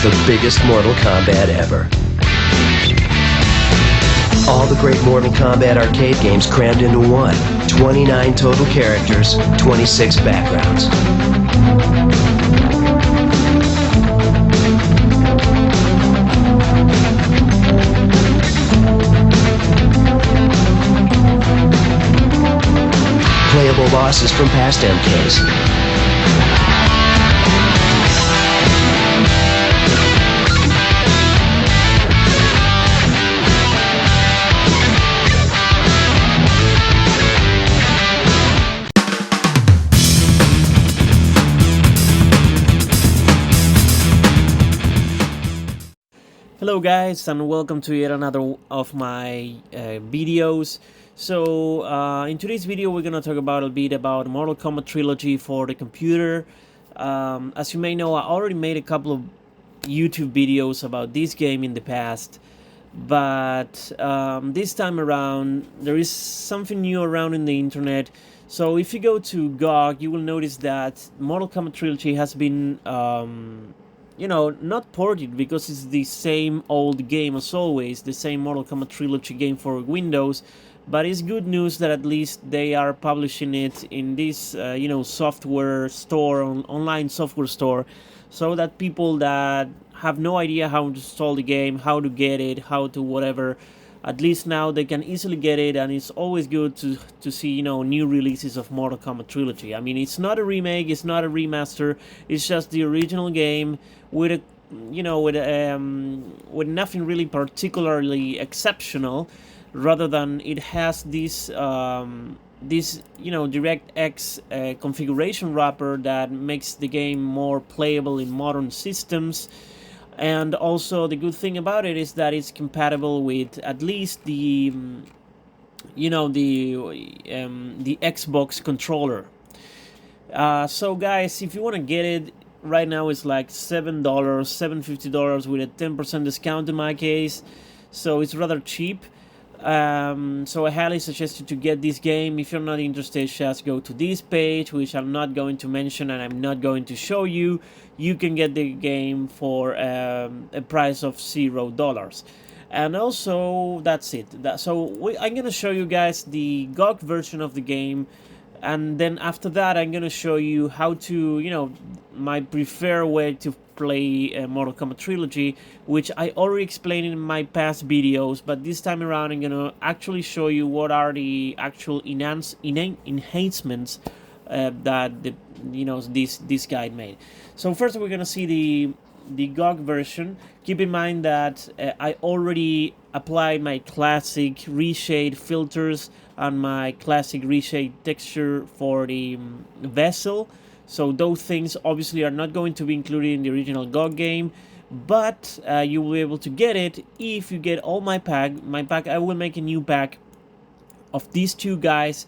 The biggest Mortal Kombat ever. All the great Mortal Kombat arcade games crammed into one. 29 total characters, 26 backgrounds. Playable bosses from past MKs. Hello guys, and welcome to yet another of my videos. So in today's video we're gonna talk about a bit about Mortal Kombat Trilogy for the computer. As you may know, I already made a couple of YouTube videos about this game in the past, but this time around there is something new around in the internet. So if you go to GOG, you will notice that Mortal Kombat Trilogy has been you know, not ported, because it's the same old game as always, the same Mortal Kombat Trilogy game for Windows, but it's good news that at least they are publishing it in this, you know, software store, online software store, so that people that have no idea how to install the game, how to get it, how to whatever, at least now they can easily get it. And it's always good to see, you know, new releases of Mortal Kombat Trilogy. I mean, it's not a remake, it's not a remaster, it's just the original game with a, you know, with nothing really particularly exceptional, rather than it has this this, you know, DirectX configuration wrapper that makes the game more playable in modern systems. And also the good thing about it is that it's compatible with at least the, you know, the Xbox controller. So guys, if you want to get it, right now it's like $7.50 with a 10% discount in my case, so it's rather cheap. So I highly suggest you to get this game. If you're not interested, just go to this page, which I'm not going to mention and I'm not going to show you. You can get the game for a price of $0. And also that's it. I'm gonna show you guys the GOG version of the game, and then after that I'm gonna show you how to, you know, my preferred way to play Mortal Kombat Trilogy, which I already explained in my past videos, but this time around I'm gonna actually show you what are the actual enhancements that the, you know, this guide made. So first we're gonna see the GOG version. Keep in mind that I already applied my classic reshade filters and my classic reshade texture for the vessel. So those things obviously are not going to be included in the original GOG game, but you will be able to get it if you get all my pack. I will make a new pack of these two guys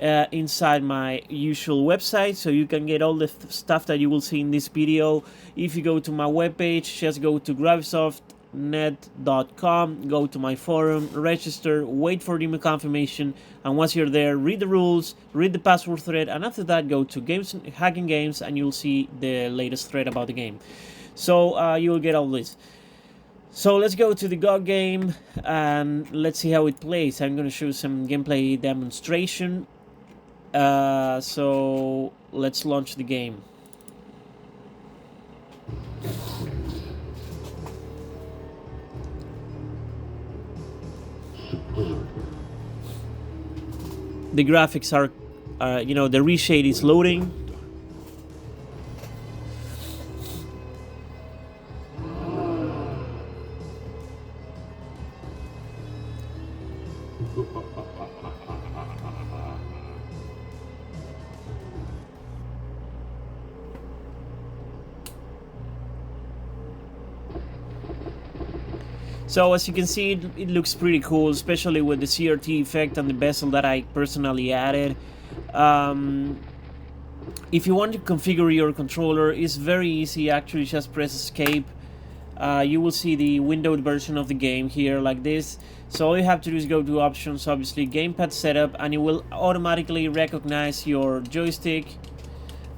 inside my usual website, so you can get all the stuff that you will see in this video. If you go to my webpage, just go to gravisoftnet.com, go to my forum, register, wait for the email confirmation, and once you're there, read the rules, read the password thread, and after that go to Games Hacking Games and you'll see the latest thread about the game. So you will get all this. So let's go to the GOG game and let's see how it plays. I'm going to show some gameplay demonstration. So let's launch the game. The graphics are, you know, the reshade is loading. So as you can see, it looks pretty cool, especially with the CRT effect and the bezel that I personally added. If you want to configure your controller, it's very easy. Actually, just press escape you will see the windowed version of the game here like this. So all you have to do is go to options, obviously gamepad setup, and it will automatically recognize your joystick.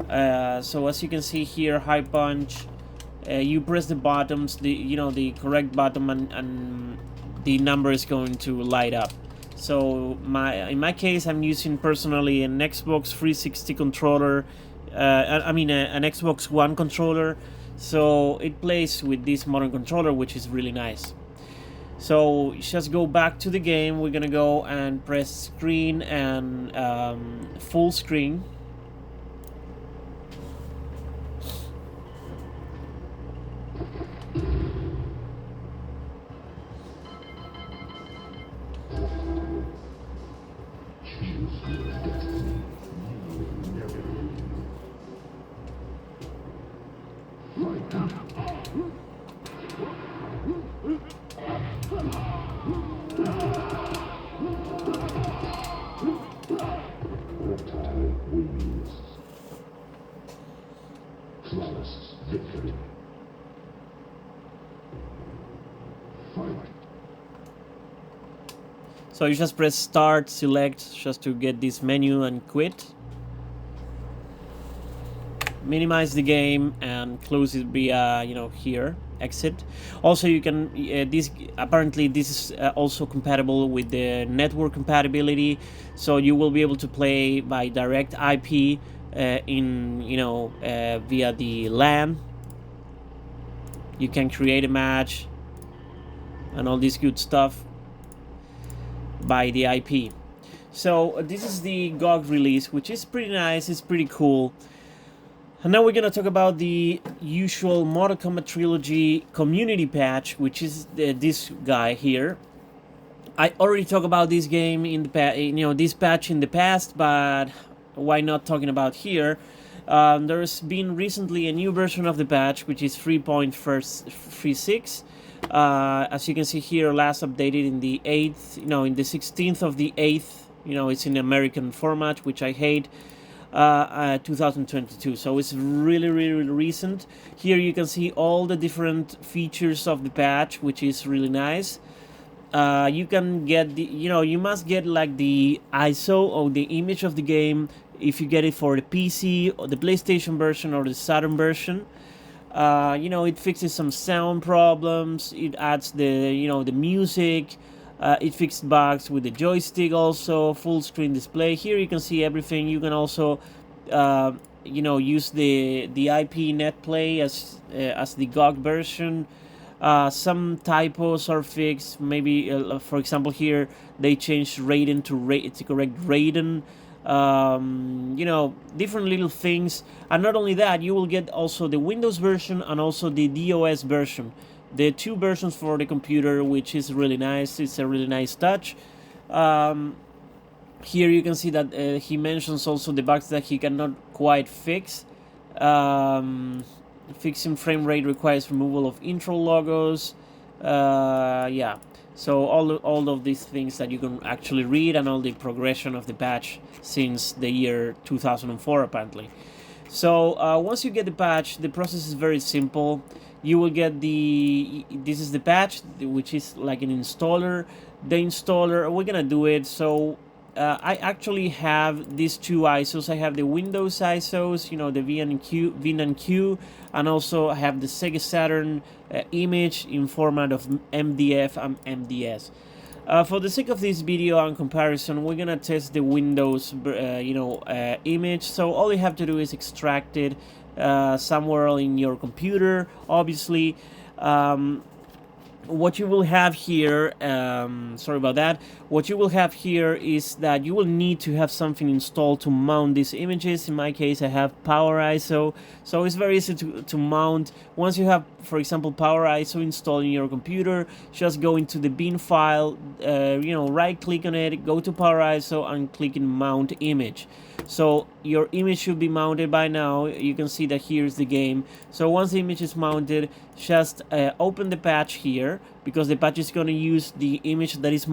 So as you can see here, high punch, you press the buttons, the correct button, and the number is going to light up. So in my case, I'm using personally an Xbox 360 controller, an Xbox One controller, so it plays with this modern controller, which is really nice. So just go back to the game. We're gonna go and press screen and full screen. Flawless victory. So you just press start, select, just to get this menu and quit. Minimize the game and close it via, here, exit. Also, you can, apparently this is also compatible with the network compatibility, so you will be able to play by direct IP via the LAN. You can create a match and all this good stuff by the IP. So this is the GOG release, which is pretty nice, it's pretty cool. And now we're gonna talk about the usual Mortal Kombat Trilogy community patch, which is this guy here. I already talked about this game in the this patch in the past, but why not talking about here? There's been recently a new version of the patch, which is 3.36. As you can see here, last updated in the 8th, in the 16th of the 8th. It's in American format, which I hate. 2022, so it's really recent. Here you can see all the different features of the patch, which is really nice. You can get you must get like the ISO or the image of the game if you get it for the PC or the PlayStation version or the Saturn version. It fixes some sound problems, it adds the the music. It fixed bugs with the joystick, also full screen display. Here you can see everything. You can also use the IP net play as the GOG version. Some typos are fixed. Maybe for example here they changed Raiden to correct Raiden. Different little things. And not only that, you will get also the Windows version and also the DOS version. The two versions for the computer, which is really nice. It's a really nice touch. Here you can see that he mentions also the bugs that he cannot quite fix. Fixing frame rate requires removal of intro logos. Yeah. So all of these things that you can actually read, and all the progression of the patch since the year 2004 apparently. So once you get the patch, the process is very simple. You will get this is the patch, which is like an installer. The installer, we're gonna do it. So I actually have these two ISOs. I have the Windows ISOs, the VNQ, and also I have the Sega Saturn image in format of MDF and MDS. For the sake of this video and comparison, we're gonna test the Windows, image. So all you have to do is extract it somewhere in your computer. Obviously, what you will have here, sorry about that, what you will have here is that you will need to have something installed to mount these images. In my case, I have Power ISO, so it's very easy to mount. Once you have, for example, Power ISO installed in your computer, just go into the bin file, right click on it, go to Power ISO and click in Mount Image. So your image should be mounted by now. You can see that here's the game. So once the image is mounted, just open the patch here, because the patch is going to use the image that is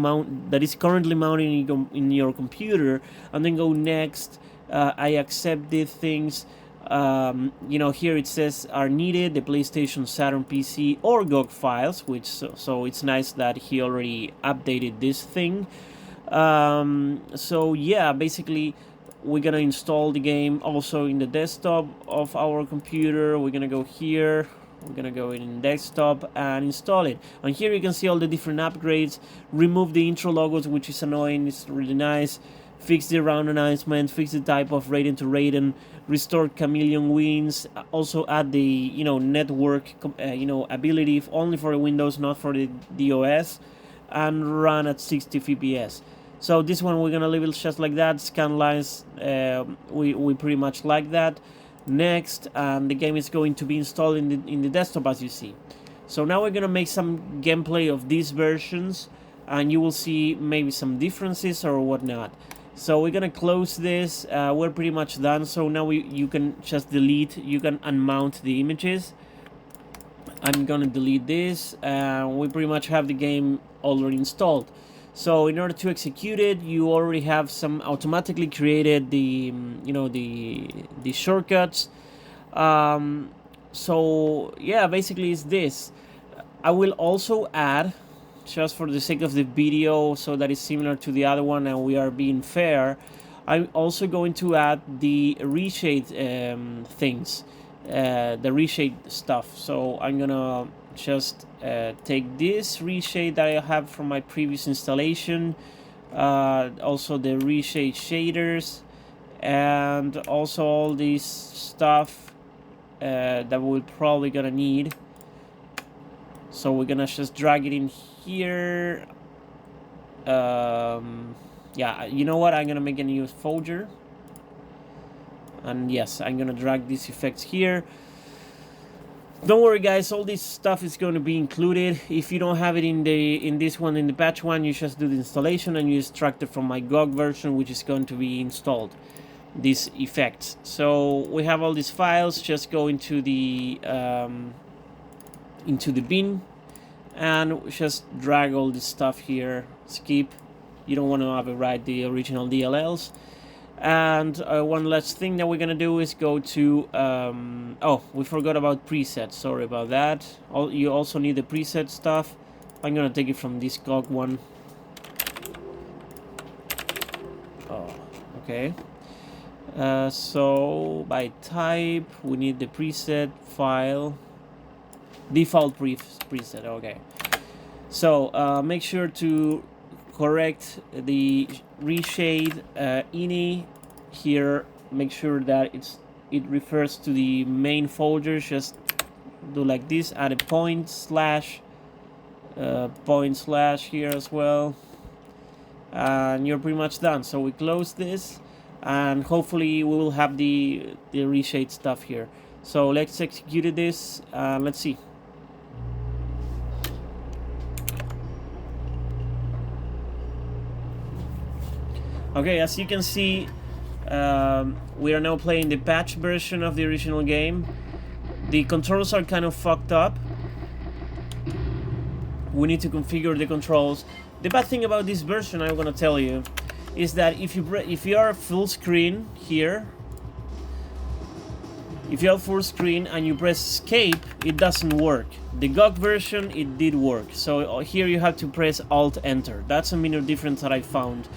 currently mounted in your computer, and then go next. I accept these things. You know, here it says are needed the PlayStation, Saturn, PC, or GOG files, which so it's nice that he already updated this thing. So yeah, basically we're gonna install the game also in the desktop of our computer. We're gonna go here, we're gonna go in desktop and install it. And here you can see all the different upgrades. Remove the intro logos, which is annoying. It's really nice. Fix the round announcement, fix the type of Raiden to Raiden, restore chameleon wings, also add the network ability only for Windows, not for the OS, and run at 60 FPS. So this one we're gonna leave it just like that. Scan lines, we pretty much like that. Next, the game is going to be installed in the desktop, as you see. So now we're gonna make some gameplay of these versions, and you will see maybe some differences or whatnot. So we're gonna close this. We're pretty much done. So now you can just delete. You can unmount the images. I'm gonna delete this. We pretty much have the game already installed. So in order to execute it, you already have some automatically created the shortcuts. So yeah, basically it's this. I will also add, just for the sake of the video, so that it's similar to the other one and we are being fair, I'm also going to add the reshade things, the reshade stuff. So I'm gonna just take this reshade that I have from my previous installation, also the reshade shaders, and also all this stuff that we're probably gonna need. So we're gonna just drag it in here. Yeah, you know what? I'm gonna make a new folder. And yes, I'm gonna drag these effects here. Don't worry, guys. All this stuff is going to be included. If you don't have it in the patch one, you just do the installation and you extract it from my GOG version, which is going to be installed. These effects. So we have all these files. Just go into the bin and just drag all this stuff here. Skip. You don't want to overwrite the original DLLs. And one last thing that we're gonna do is go to oh, we forgot about presets. Sorry about that. You also need the preset stuff. I'm gonna take it from this GOG one. Oh, okay. So by type we need the preset file, default preset. Okay. So make sure to correct the reshade ini here. Make sure that it refers to the main folder. Just do like this. Add a point slash here as well, and you're pretty much done. So we close this, and hopefully we will have the reshade stuff here. So let's execute this. Let's see. Okay, as you can see, we are now playing the patch version of the original game. The controls are kind of fucked up. We need to configure the controls. The bad thing about this version, I'm gonna tell you, is that if you are full screen here, if you have full screen and you press escape, it doesn't work. The GOG version, it did work. So here you have to press Alt Enter. That's a minor difference that I found.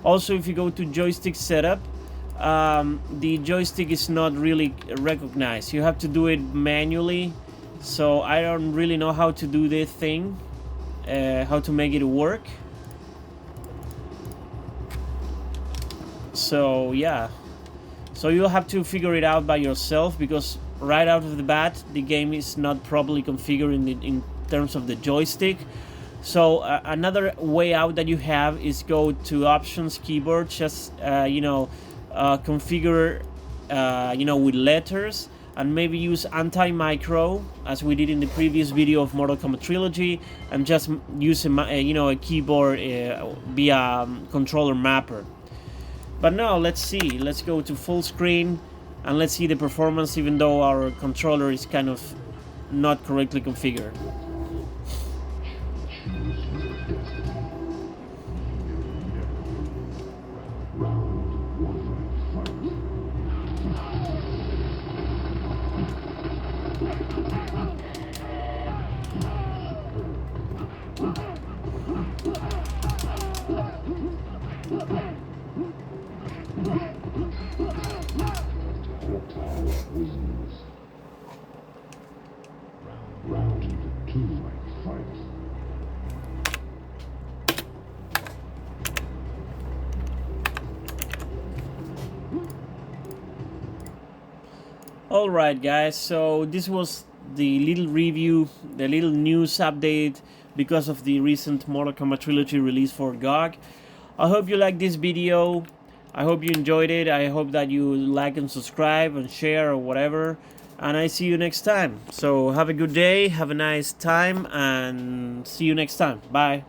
Also, if you go to joystick setup, the joystick is not really recognized. You have to do it manually. So I don't really know how to do this thing, how to make it work. So yeah, so you'll have to figure it out by yourself, because right out of the bat, the game is not properly configured in terms of the joystick. So another way out that you have is go to options, keyboard, just configure with letters, and maybe use anti-micro as we did in the previous video of Mortal Kombat Trilogy, and just use a keyboard via controller mapper. But now let's see. Let's go to full screen and let's see the performance, even though our controller is kind of not correctly configured. Alright guys, so this was the little review, the little news update because of the recent Mortal Kombat Trilogy release for GOG. I hope you liked this video. I hope you enjoyed it. I hope that you like and subscribe and share or whatever. And I see you next time. So have a good day, have a nice time, and see you next time. Bye.